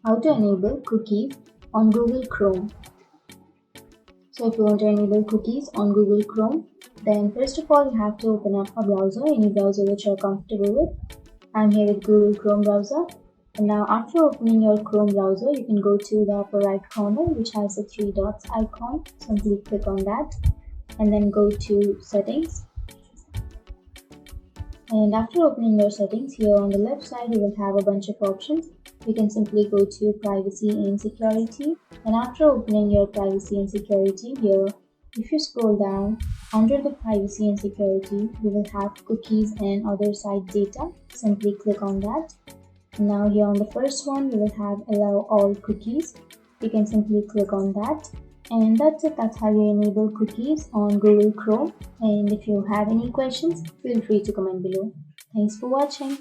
How to enable cookies on Google Chrome. So if you want to enable cookies on Google Chrome, then first of all you have to open up a browser, any browser which you're comfortable with. I'm here with Google Chrome browser. And now after opening your Chrome browser, you can go to the upper right corner which has the three dots icon. Simply click on that and then go to settings. And after opening your settings, here on the left side you will have a bunch of options. You can simply go to privacy and security, and after opening your privacy and security here, if you scroll down under the privacy and security, you will have cookies and other site data. Simply click on that. And now here on the first one you will have allow all cookies. You can simply click on that. And that's it. That's how you enable cookies on Google Chrome. And if you have any questions, feel free to comment below. Thanks for watching.